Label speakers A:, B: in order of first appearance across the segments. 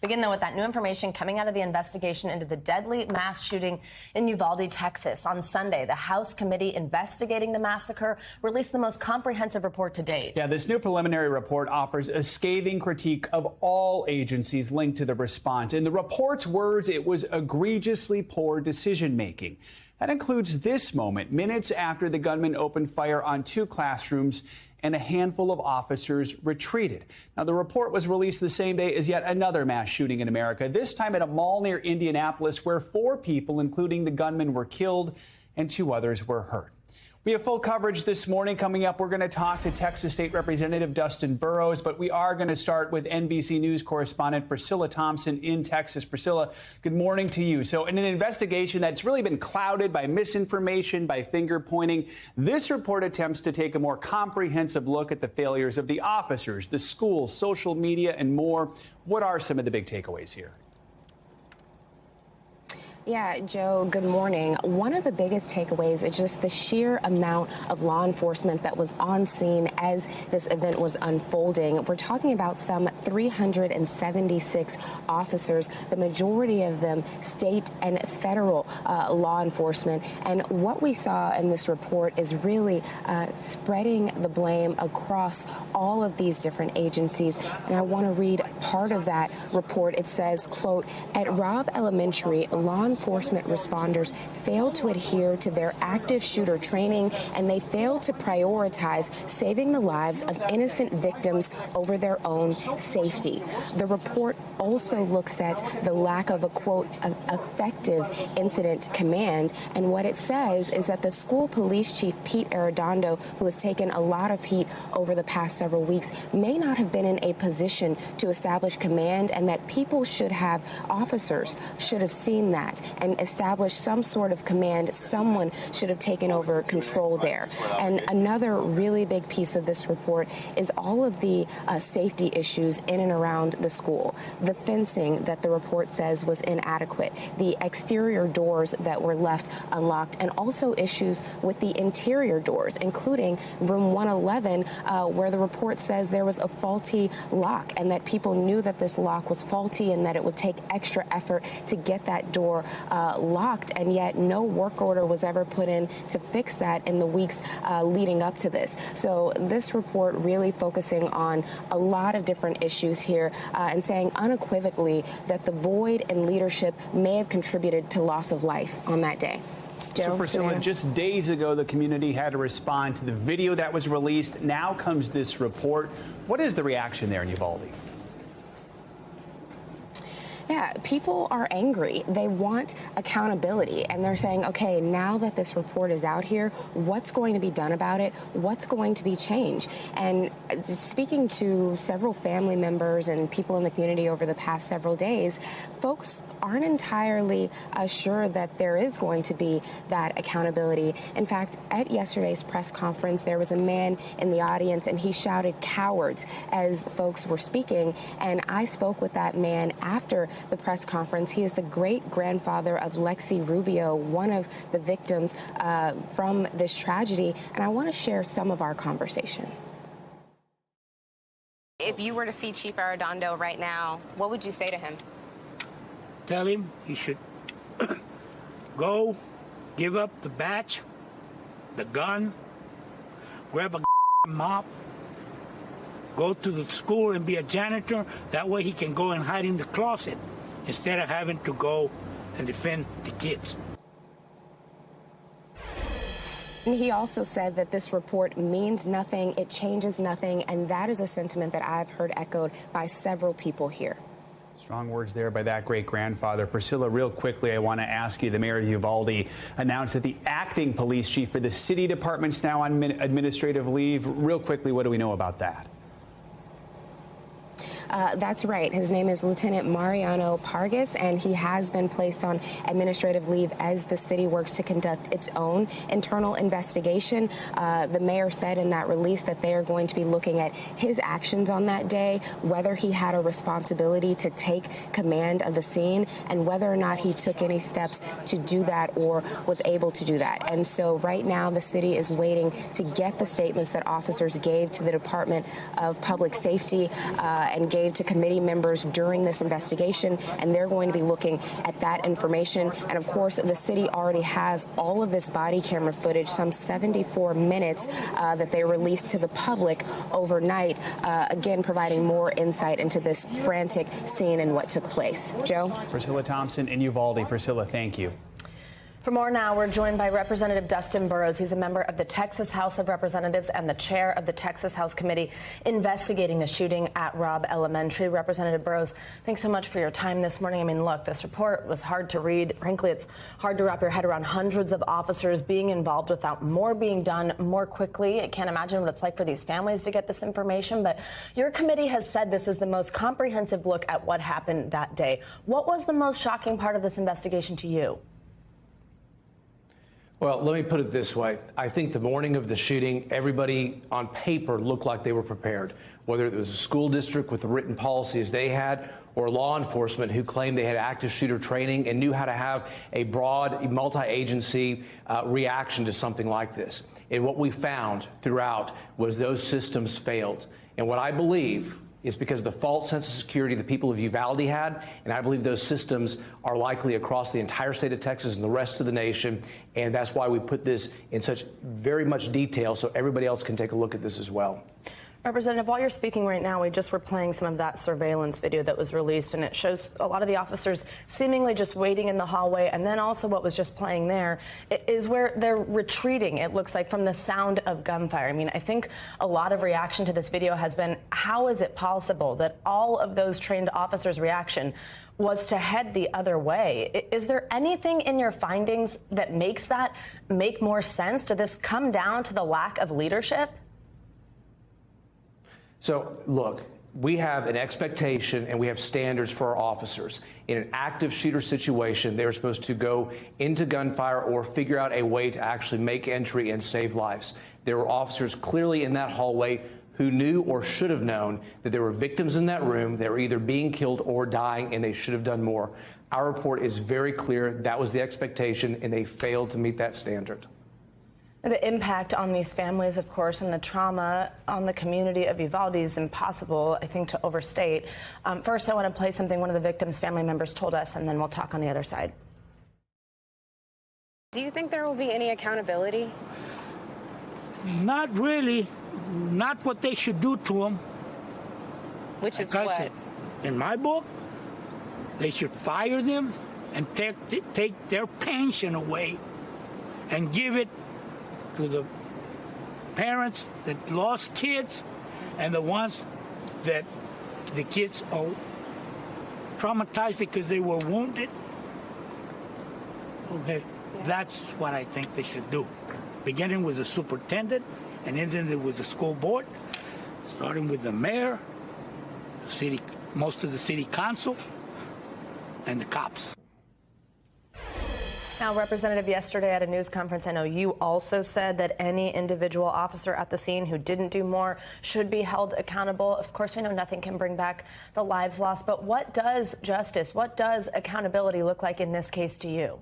A: Begin, though, with that new information coming out of the investigation into the deadly mass shooting in Uvalde, Texas. On Sunday, the House committee investigating the massacre released the most comprehensive report to date.
B: Yeah, this new preliminary report offers a scathing critique of all agencies linked to the response. In the report's words, it was egregiously poor decision-making. That includes this moment, minutes after the gunman opened fire on 2 classrooms and a handful of officers retreated. Now, the report was released the same day as yet another mass shooting in America, this time at a mall near Indianapolis, where 4 people, including the gunman, were killed and 2 others were hurt. We have full coverage this morning. Coming up, we're going to talk to Texas State Representative Dustin Burrows, but we are going to start with NBC News correspondent Priscilla Thompson in Texas. Priscilla, good morning to you. So in an investigation that's really been clouded by misinformation, by finger pointing, this report attempts to take a more comprehensive look at the failures of the officers, the schools, social media, and more. What are some of the big takeaways here?
C: Yeah, Joe, good morning. One of the biggest takeaways is just the sheer amount of law enforcement that was on scene as this event was unfolding. We're talking about some 376 officers, the majority of them state and federal law enforcement. And what we saw in this report is really spreading the blame across all of these different agencies. And I want to read part of that report. It says, quote, "At Robb Elementary, law enforcement responders failed to adhere to their active shooter training, and they failed to prioritize saving the lives of innocent victims over their own safety." The report also looks at the lack of a, quote, effective incident command. And what it says is that the school police chief, Pete Arredondo, who has taken a lot of heat over the past several weeks, may not have been in a position to establish command, and that officers should have seen that and established some sort of command. Someone should have taken over control there. And another really big piece of this report is all of the safety issues in and around the school. The fencing that the report says was inadequate, the exterior doors that were left unlocked, and also issues with the interior doors, including room 111, where the report says there was a faulty lock and that people knew that this lock was faulty and that it would take extra effort to get that door locked, and yet no work order was ever put in to fix that in the weeks leading up to this. So this report really focusing on a lot of different issues here and saying unequivocally that the void in leadership may have contributed to loss of life on that day. Joe,
B: so Priscilla, just days ago, the community had to respond to the video that was released. Now comes this report. What is the reaction there in Uvalde?
C: Yeah, people are angry. They want accountability, and they're saying, okay, now that this report is out here, what's going to be done about it? What's going to be changed? And speaking to several family members and people in the community over the past several days, folks aren't entirely sure that there is going to be that accountability. In fact, at yesterday's press conference, there was a man in the audience, and he shouted "cowards" as folks were speaking. And I spoke with that man after the press conference. He is the great-grandfather of Lexi Rubio, one of the victims from this tragedy, and I want to share some of our conversation. If you were to see Chief Arredondo right now, what would you say to him?
D: Tell him he should go, give up the badge, the gun, grab a mop, go to the school and be a janitor. That way he can go and hide in the closet instead of having to go and defend the kids.
C: He also said that this report means nothing, it changes nothing, and that is a sentiment that I've heard echoed by several people here.
B: Strong words there by that great-grandfather. Priscilla, real quickly, I want to ask you, the mayor of Uvalde announced that the acting police chief for the city department's now on administrative leave. Real quickly, what do we know about that?
C: That's right. His name is Lieutenant Mariano Pargas, and he has been placed on administrative leave as the city works to conduct its own internal investigation. The mayor said in that release that they are going to be looking at his actions on that day, whether he had a responsibility to take command of the scene, and whether or not he took any steps to do that or was able to do that. And so right now the city is waiting to get the statements that officers gave to the Department of Public Safety and gave to committee members during this investigation, and they're going to be looking at that information. And of course, the city already has all of this body camera footage, some 74 minutes that they released to the public overnight, again providing more insight into this frantic scene and what took place. Joe?
B: Priscilla Thompson in Uvalde. Priscilla, thank you.
A: For more now, we're joined by Representative Dustin Burrows. He's a member of the Texas House of Representatives and the chair of the Texas House Committee investigating the shooting at Robb Elementary. Representative Burrows, thanks so much for your time this morning. I mean, look, this report was hard to read. Frankly, it's hard to wrap your head around hundreds of officers being involved without more being done more quickly. I can't imagine what it's like for these families to get this information, but your committee has said this is the most comprehensive look at what happened that day. What was the most shocking part of this investigation to you?
E: Well, let me put it this way. I think the morning of the shooting, everybody on paper looked like they were prepared, whether it was a school district with the written policies they had or law enforcement who claimed they had active shooter training and knew how to have a broad multi-agency reaction to something like this. And what we found throughout was those systems failed. And what I believe is because of the false sense of security the people of Uvalde had, and I believe those systems are likely across the entire state of Texas and the rest of the nation, and that's why we put this in such very much detail so everybody else can take a look at this as well.
A: Representative, while you're speaking right now, we just were playing some of that surveillance video that was released, and it shows a lot of the officers seemingly just waiting in the hallway, and then also what was just playing there is where they're retreating, it looks like, from the sound of gunfire. I mean, I think a lot of reaction to this video has been, how is it possible that all of those trained officers' reaction was to head the other way? Is there anything in your findings that makes that make more sense? Did this come down to the lack of leadership?
E: So, look, we have an expectation and we have standards for our officers. In an active shooter situation, they're supposed to go into gunfire or figure out a way to actually make entry and save lives. There were officers clearly in that hallway who knew or should have known that there were victims in that room that were either being killed or dying, and they should have done more. Our report is very clear. That was the expectation, and they failed to meet that standard.
A: The impact on these families, of course, and the trauma on the community of Uvalde is impossible, I think, to overstate. First, I want to play something one of the victims' family members told us, and then we'll talk on the other side.
C: Do you think there will be any accountability?
D: Not really. Not what they should do to them.
C: Which is
D: Like I
C: what?
D: said, in my book, they should fire them and take their pension away and give it to the parents that lost kids and the ones that the kids are traumatized because they were wounded. Okay, that's what I think they should do. Beginning with the superintendent and ending with the school board, starting with the mayor, the city, most of the city council, and the cops.
A: Now, Representative, yesterday at a news conference, I know you also said that any individual officer at the scene who didn't do more should be held accountable. Of course, we know nothing can bring back the lives lost, but what does justice, what does accountability look like in this case to you?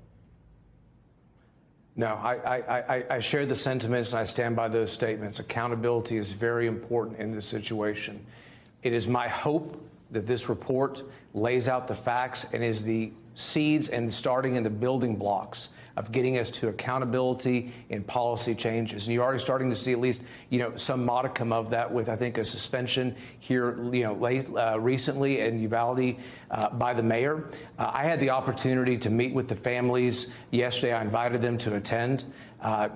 E: No, I share the sentiments and I stand by those statements. Accountability is very important in this situation. It is my hope that this report lays out the facts and is the seeds and starting in the building blocks of getting us to accountability and policy changes. And you're already starting to see at least, some modicum of that with, I think, a suspension here, recently in Uvalde by the mayor. I had the opportunity to meet with the families yesterday. I invited them to attend.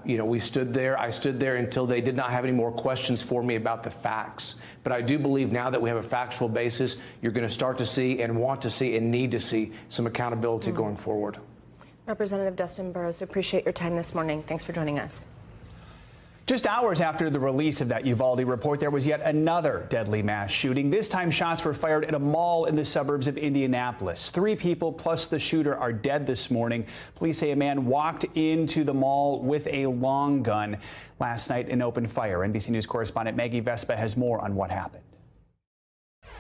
E: We stood there. I stood there until they did not have any more questions for me about the facts. But I do believe now that we have a factual basis, you're going to start to see and want to see and need to see some accountability going forward.
A: Representative Dustin Burrows, we appreciate your time this morning. Thanks for joining us.
B: Just hours after the release of that Uvalde report, there was yet another deadly mass shooting. This time, shots were fired at a mall in the suburbs of Indianapolis. 3 people plus the shooter are dead this morning. Police say a man walked into the mall with a long gun last night and opened fire. NBC News correspondent Maggie Vespa has more on what happened.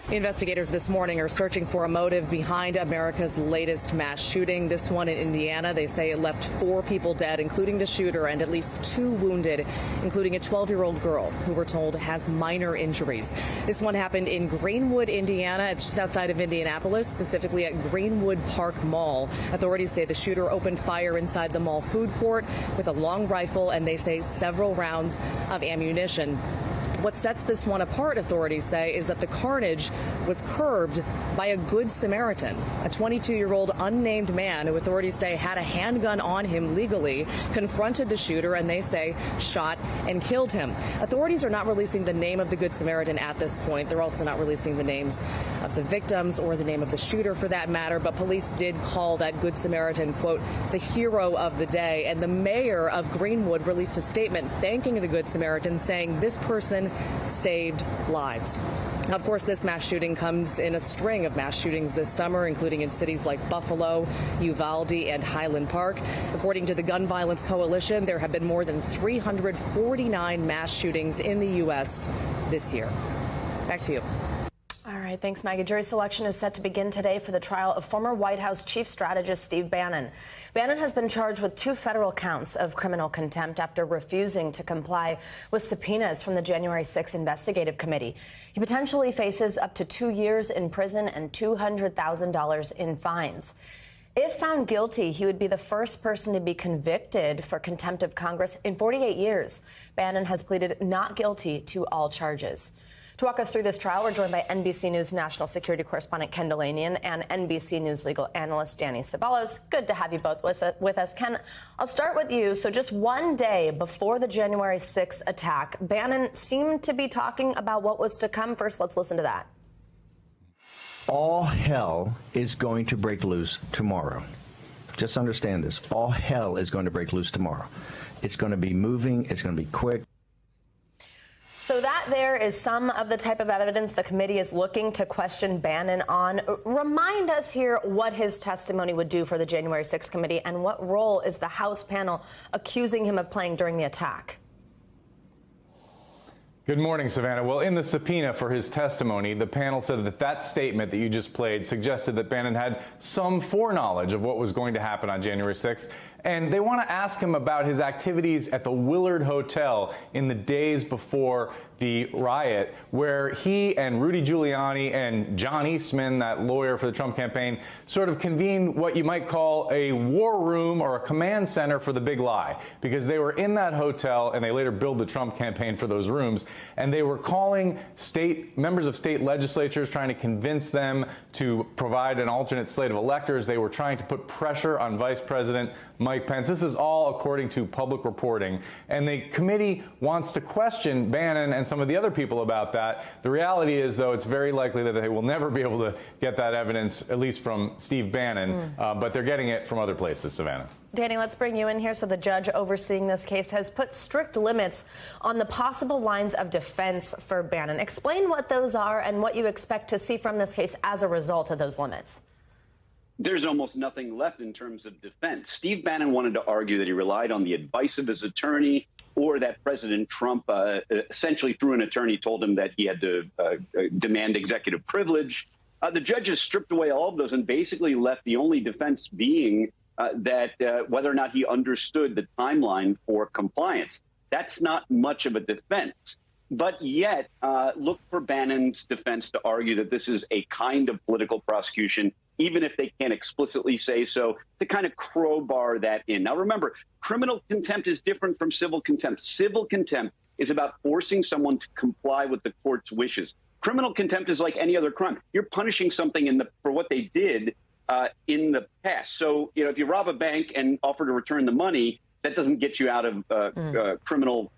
F: Investigators this morning are searching for a motive behind America's latest mass shooting. This one in Indiana, they say it left 4 people dead, including the shooter, and at least 2 wounded, including a 12-year-old girl who we're told has minor injuries. This one happened in Greenwood, Indiana. It's just outside of Indianapolis, specifically at Greenwood Park Mall. Authorities say the shooter opened fire inside the mall food court with a long rifle, and they say several rounds of ammunition. What sets this one apart, authorities say, is that the carnage was curbed by a good Samaritan, a 22-year-old unnamed man who authorities say had a handgun on him legally, confronted the shooter, and they say shot and killed him. Authorities are not releasing the name of the good Samaritan at this point. They're also not releasing the names of the victims or the name of the shooter for that matter, but police did call that good Samaritan, quote, the hero of the day. And the mayor of Greenwood released a statement thanking the good Samaritan, saying this person saved lives. Of course, this mass shooting comes in a string of mass shootings this summer, including in cities like Buffalo, Uvalde, and Highland Park. According to the Gun Violence Coalition, there have been more than 349 mass shootings in the U.S. this year. Back to you.
A: All right, thanks, Maggie. Jury selection is set to begin today for the trial of former White House chief strategist Steve Bannon. Bannon has been charged with 2 federal counts of criminal contempt after refusing to comply with subpoenas from the January 6 investigative committee. He potentially faces up to 2 years in prison and $200,000 in fines. If found guilty, he would be the first person to be convicted for contempt of Congress in 48 years. Bannon has pleaded not guilty to all charges. To walk us through this trial, we're joined by NBC News national security correspondent Ken Delanian and NBC News legal analyst Danny Ceballos. Good to have you both with us. Ken, I'll start with you. So just one day before the January 6th attack, Bannon seemed to be talking about what was to come. First, let's listen to that.
G: All hell is going to break loose tomorrow. Just understand this. All hell is going to break loose tomorrow. It's going to be moving. It's going to be quick.
A: So that there is some of the type of evidence the committee is looking to question Bannon on. Remind us here what his testimony would do for the January 6th committee, and what role is the House panel accusing him of playing during the attack?
H: Good morning, Savannah. Well, in the subpoena for his testimony, the panel said that that statement that you just played suggested that Bannon had some foreknowledge of what was going to happen on January 6th. And they want to ask him about his activities at the Willard Hotel in the days before the riot, where he and Rudy Giuliani and John Eastman, that lawyer for the Trump campaign, sort of convened what you might call a war room or a command center for the big lie, because they were in that hotel and they later billed the Trump campaign for those rooms, and they were calling members of state legislatures, trying to convince them to provide an alternate slate of electors. They were trying to put pressure on Vice President Mike Pence. This is all according to public reporting. And the committee wants to question Bannon and some of the other people about that. The reality is, though, it's very likely that they will never be able to get that evidence, at least from Steve Bannon, but they're getting it from other places, Savannah.
A: Danny, let's bring you in here. So the judge overseeing this case has put strict limits on the possible lines of defense for Bannon. Explain what those are and what you expect to see from this case as a result of those limits.
I: There's almost nothing left in terms of defense. Steve Bannon wanted to argue that he relied on the advice of his attorney, or that President Trump essentially through an attorney told him that he had to demand executive privilege. The judge has stripped away all of those and basically left the only defense being that whether or not he understood the timeline for compliance. That's not much of a defense. But yet, look for Bannon's defense to argue that this is a kind of political prosecution, even if they can't explicitly say so, to kind of crowbar that in. Now, remember, criminal contempt is different from civil contempt. Civil contempt is about forcing someone to comply with the court's wishes. Criminal contempt is like any other crime. You're punishing something for what they did in the past. So, if you rob a bank and offer to return the money, that doesn't get you out of criminal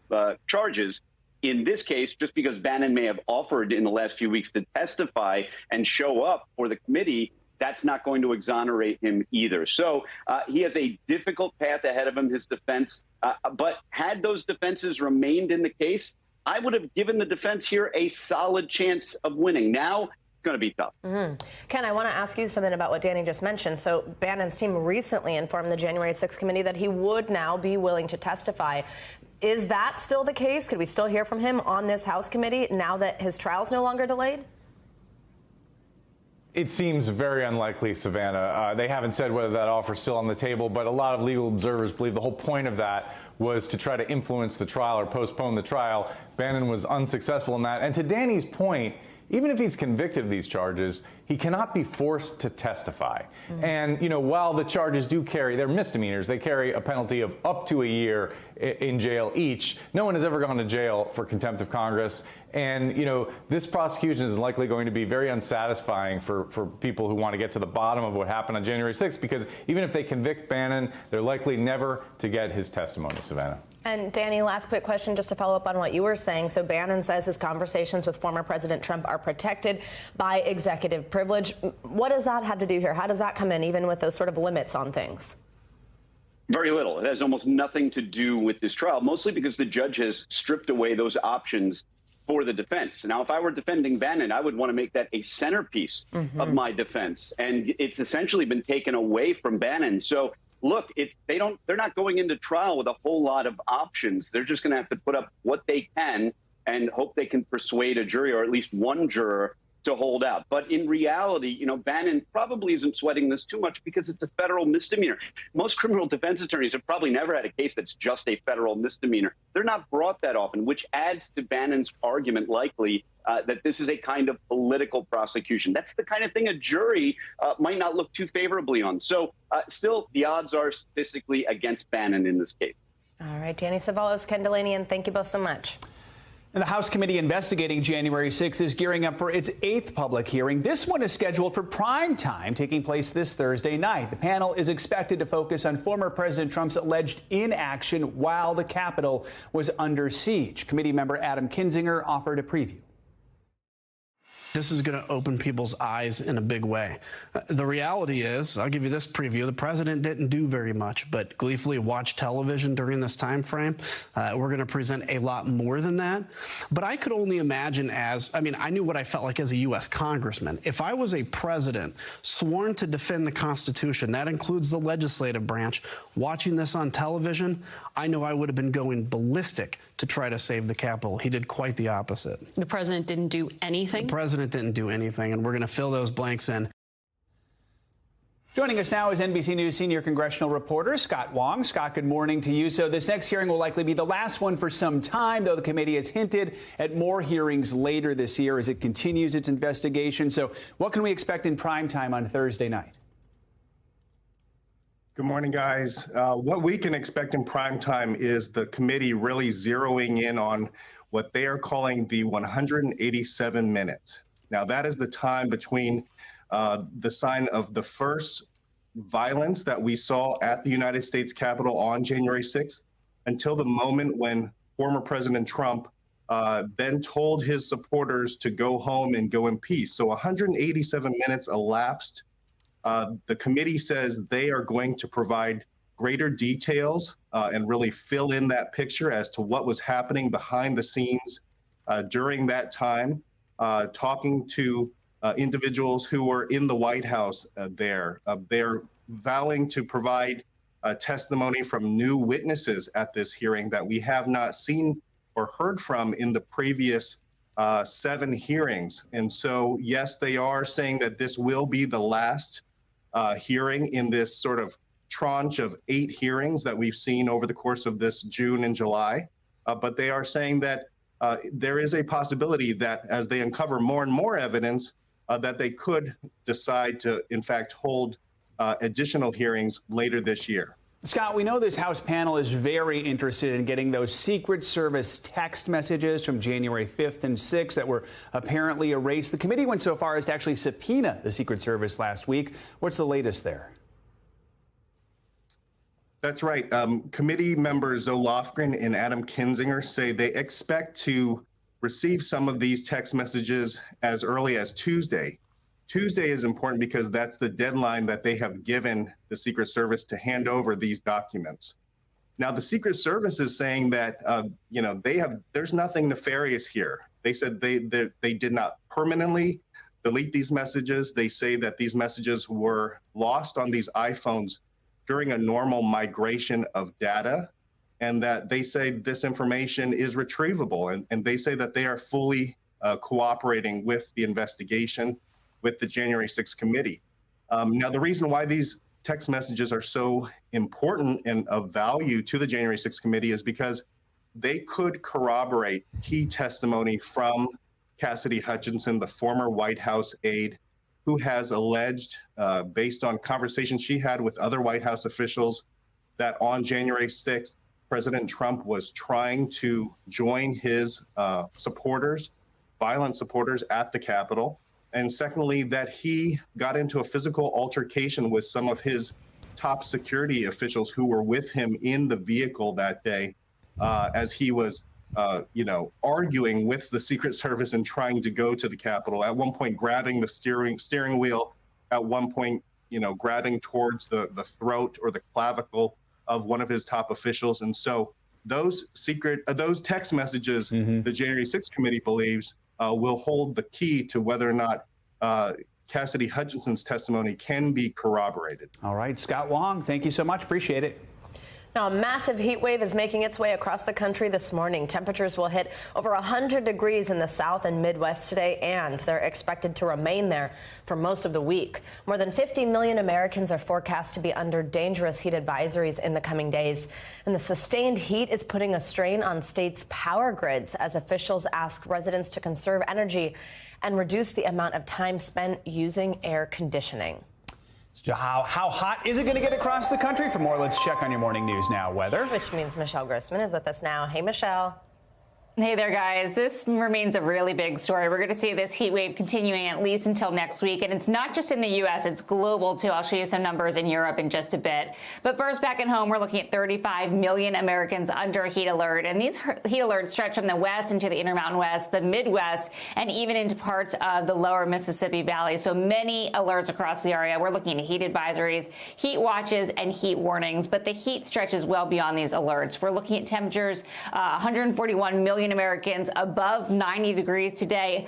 I: charges. In this case, just because Bannon may have offered in the last few weeks to testify and show up for the committee, that's not going to exonerate him either. So he has a difficult path ahead of him, his defense. But had those defenses remained in the case, I would have given the defense here a solid chance of winning. Now, it's going to be tough.
A: Ken, I want to ask you something about what Danny just mentioned. So Bannon's team recently informed the January 6th committee that he would now be willing to testify. Is that still the case? Could we still hear from him on this House committee now that his trial is no longer delayed?
H: It seems very unlikely, Savannah. They haven't said whether that offer is still on the table, but a lot of legal observers believe the whole point of that was to try to influence the trial or postpone the trial. Bannon was unsuccessful in that. And to Danny's point, even if he's convicted of these charges, he cannot be forced to testify. And, while the charges do carry, they're misdemeanors, they carry a penalty of up to a year in jail each. No one has ever gone to jail for contempt of Congress. And, this prosecution is likely going to be very unsatisfying for people who want to get to the bottom of what happened on January 6th, because even if they convict Bannon, they're likely never to get his testimony, Savannah.
A: And Danny, last quick question just to follow up on what you were saying. So Bannon says his conversations with former President Trump are protected by executive privilege. What does that have to do here? How does that come in, even with those sort of limits on things?
I: Very little. It has almost nothing to do with this trial, mostly because the judge has stripped away those options for the defense. Now, if I were defending Bannon, I would want to make that a centerpiece of my defense. And it's essentially been taken away from Bannon. So look, they're not going into trial with a whole lot of options. They're just going to have to put up what they can and hope they can persuade a jury, or at least one juror, to hold out. But in reality, Bannon probably isn't sweating this too much because it's a federal misdemeanor. Most criminal defense attorneys have probably never had a case that's just a federal misdemeanor. They're not brought that often, which adds to Bannon's argument likely that this is a kind of political prosecution. That's the kind of thing a jury might not look too favorably on. So still, the odds are statistically against Bannon in this case.
A: All right, Danny Savalos, Ken Delanian, thank you both so much.
B: And the House committee investigating January 6th is gearing up for its 8th public hearing. This one is scheduled for prime time, taking place this Thursday night. The panel is expected to focus on former President Trump's alleged inaction while the Capitol was under siege. Committee member Adam Kinzinger offered a preview.
J: This is going to open people's eyes in a big way. The reality is, I'll give you this preview, the president didn't do very much, but gleefully watch television during this time frame. We're going to present a lot more than that. But I could only imagine I knew what I felt like as a U.S. congressman. If I was a president sworn to defend the Constitution, that includes the legislative branch, watching this on television, I know I would have been going ballistic to try to save the Capitol. He did quite the opposite.
K: The president didn't do anything?
J: The president didn't do anything, and we're going to fill those blanks in.
B: Joining us now is NBC News senior congressional reporter Scott Wong. Scott, good morning to you. So this next hearing will likely be the last one for some time, though the committee has hinted at more hearings later this year as it continues its investigation. So what can we expect in prime time on Thursday night?
L: Good morning, guys. What we can expect in prime time is the committee really zeroing in on what they are calling the 187 minutes. Now, that is the time between the sign of the first violence that we saw at the United States Capitol on January 6th until the moment when former President Trump then told his supporters to go home and go in peace. So 187 minutes elapsed. The committee says they are going to provide greater details and really fill in that picture as to what was happening behind the scenes during that time, talking to individuals who were in the White House there. They're vowing to provide testimony from new witnesses at this hearing that we have not seen or heard from in the previous 7 hearings. And so, yes, they are saying that this will be the last hearing in this sort of tranche of 8 hearings that we've seen over the course of this June and July. But they are saying that there is a possibility that as they uncover more and more evidence, that they could decide to, in fact, hold additional hearings later this year.
B: Scott, we know this House panel is very interested in getting those Secret Service text messages from January 5th and 6th that were apparently erased. The committee went so far as to actually subpoena the Secret Service last week. What's the latest there?
L: That's right. Committee members Zoe Lofgren and Adam Kinzinger say they expect to receive some of these text messages as early as Tuesday. Tuesday is important because that's the deadline that they have given the Secret Service to hand over these documents. Now, the Secret Service is saying that, there's nothing nefarious here. They said they did not permanently delete these messages. They say that these messages were lost on these iPhones during a normal migration of data, and that they say this information is retrievable. And they say that they are fully cooperating with the investigation. with the January 6th committee. Now, the reason why these text messages are so important and of value to the January 6th committee is because they could corroborate key testimony from Cassidy Hutchinson, the former White House aide, who has alleged, based on conversations she had with other White House officials, that on January 6th, President Trump was trying to join his supporters, violent supporters, at the Capitol. And secondly, that he got into a physical altercation with some of his top security officials who were with him in the vehicle that day as he was, arguing with the Secret Service and trying to go to the Capitol. At one point, grabbing the steering wheel. At one point, grabbing towards the throat or the clavicle of one of his top officials. And so those text messages, the January 6th committee believes will hold the key to whether or not Cassidy Hutchinson's testimony can be corroborated.
B: All right, Scott Wong, thank you so much. Appreciate it.
A: Now, a massive heat wave is making its way across the country this morning. Temperatures will hit over 100 degrees in the South and Midwest today, and they're expected to remain there for most of the week. More than 50 million Americans are forecast to be under dangerous heat advisories in the coming days. And the sustained heat is putting a strain on states' power grids as officials ask residents to conserve energy and reduce the amount of time spent using air conditioning.
B: So how hot is it going to get across the country? For more, let's check on your morning news now. Weather.
A: Which means Michelle Grossman is with us now. Hey, Michelle.
M: Hey there, guys. This remains a really big story. We're going to see this heat wave continuing at least until next week. And it's not just in the U.S., it's global, too. I'll show you some numbers in Europe in just a bit. But first, back at home, we're looking at 35 million Americans under a heat alert. And these heat alerts stretch from the west into the Intermountain West, the Midwest, and even into parts of the lower Mississippi Valley. So many alerts across the area. We're looking at heat advisories, heat watches, and heat warnings. But the heat stretches well beyond these alerts. We're looking at temperatures, 141 million Americans above 90 degrees today.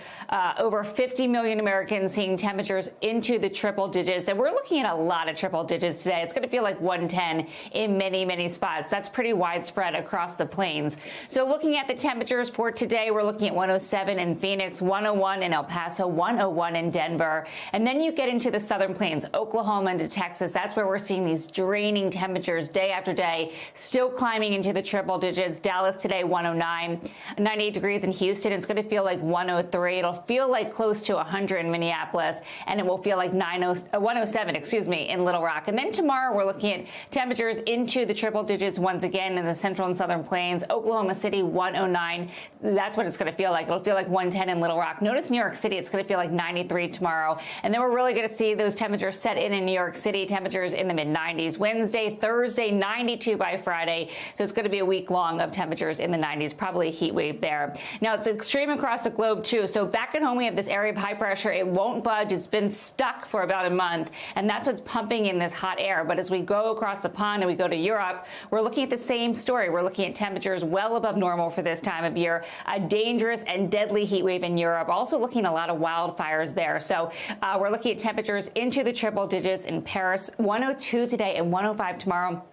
M: Over 50 million Americans seeing temperatures into the triple digits. And we're looking at a lot of triple digits today. It's going to feel like 110 in many, many spots. That's pretty widespread across the plains. So looking at the temperatures for today, we're looking at 107 in Phoenix, 101 in El Paso, 101 in Denver. And then you get into the southern plains, Oklahoma into Texas. That's where we're seeing these draining temperatures day after day, still climbing into the triple digits. Dallas today, 109. 98 degrees in Houston. It's going to feel like 103. It'll feel like close to 100 in Minneapolis, and it will feel like 107, in Little Rock. And then tomorrow we're looking at temperatures into the triple digits once again in the central and southern plains. Oklahoma City, 109. That's what it's going to feel like. It'll feel like 110 in Little Rock. Notice New York City, it's going to feel like 93 tomorrow. And then we're really going to see those temperatures set in New York City, temperatures in the mid-90s. Wednesday, Thursday, 92 by Friday. So it's going to be a week long of temperatures in the 90s, probably a heat wave there. Now, it's extreme across the globe, too. So back at home, we have this area of high pressure. It won't budge. It's been stuck for about a month, and that's what's pumping in this hot air. But as we go across the pond and we go to Europe, we're looking at the same story. We're looking at temperatures well above normal for this time of year, a dangerous and deadly heat wave in Europe. Also looking at a lot of wildfires there. So we're looking at temperatures into the triple digits in Paris, 102 today and 105 tomorrow.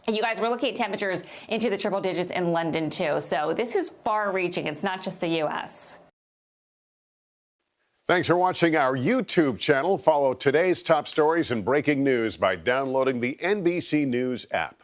M: And you guys, we're looking at temperatures into the triple digits in London, too. So this is far-reaching. It's not just the U.S.
N: Thanks for watching our YouTube channel. Follow today's top stories and breaking news by downloading the NBC News app.